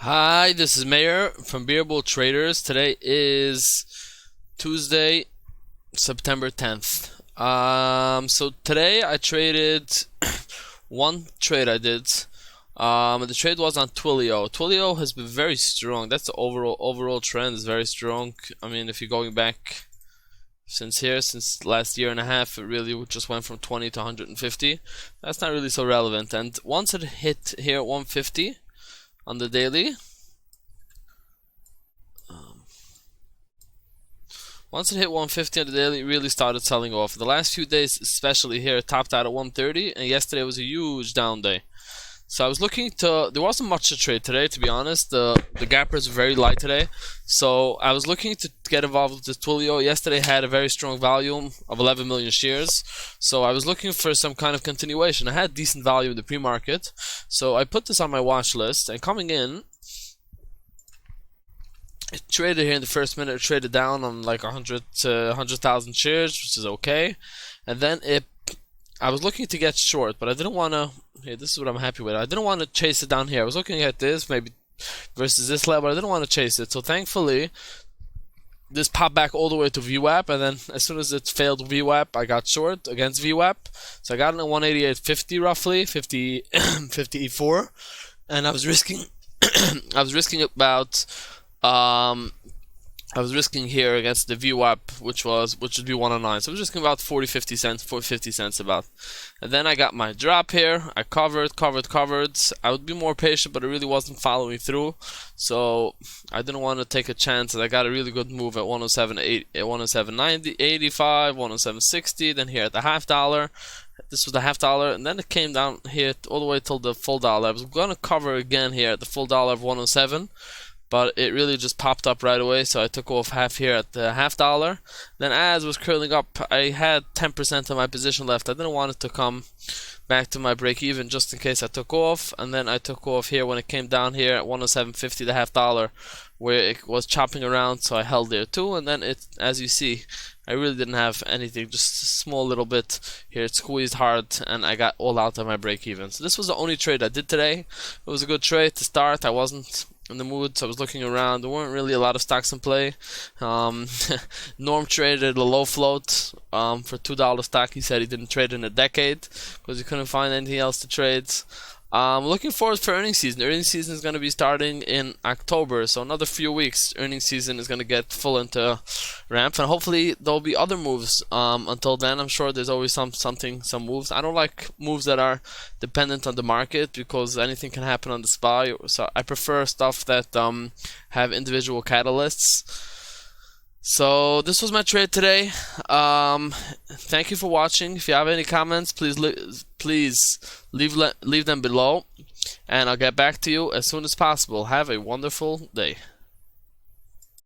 Hi, this is Meir from Beerable Traders. Today is Tuesday, September 10th. So today I traded one trade I did. The trade was on TWLO. TWLO has been very strong. That's the overall trend is very strong. I mean, if you're going back since last year and a half, it really just went from 20 to 150. That's not really so relevant. And once it hit here at 150 on the daily. Once it hit 150 on the daily, it really started selling off. The last few days, especially here, it topped out at 130, and yesterday was a huge down day. So I was looking to. There wasn't much to trade today, to be honest. The gappers were very light today, so I was looking to get involved with the TWLO. Yesterday had a very strong volume of 11 million shares, so I was looking for some kind of continuation. I had decent value in the pre-market, so I put this on my watch list. And coming in, it traded here in the first minute. It traded down on like 100,000 shares, which is okay. And then I was looking to get short, but I didn't want to. Here, this is what I'm happy with. I didn't want to chase it down here. I was looking at this maybe versus this level. I didn't want to chase it. So thankfully, this popped back all the way to VWAP, and then as soon as it failed VWAP, I got short against VWAP. So I got it at 188.50 roughly, 54, and I was risking. I was risking about. I was risking here against the VWAP, which would be 109. So I was risking about 50 cents about. And then I got my drop here. I covered. I would be more patient, but it really wasn't following through. So I didn't want to take a chance. And I got a really good move at 107.80, at 107.90, 85, 107.60. Then here at the half dollar. This was the half dollar, and then it came down here all the way till the full dollar. I was gonna cover again here at the full dollar of 107. But it really just popped up right away, so I took off half here at the half dollar. Then as it was curling up, I had 10% of my position left. I didn't want it to come back to my break even just in case I took off. And then I took off here when it came down here at 107.50, the half dollar, where it was chopping around, so I held there too. And then it, as you see, I really didn't have anything, just a small little bit here. It squeezed hard, and I got all out of my break even. So this was the only trade I did today. It was a good trade to start. I wasn't in the mood, so I was looking around. There weren't really a lot of stocks in play. Norm traded a low float for $2 stock. He said he didn't trade in a decade because he couldn't find anything else to trade. Looking forward for earnings season. Earnings season is going to be starting in October, so another few weeks. Earnings season is going to get full into ramp, and hopefully there'll be other moves. Until then, I'm sure there's always some moves. I don't like moves that are dependent on the market because anything can happen on the spot. So I prefer stuff that have individual catalysts. So this was my trade today. Thank you for watching. If you have any comments, please leave them below, and I'll get back to you as soon as possible. Have a wonderful day.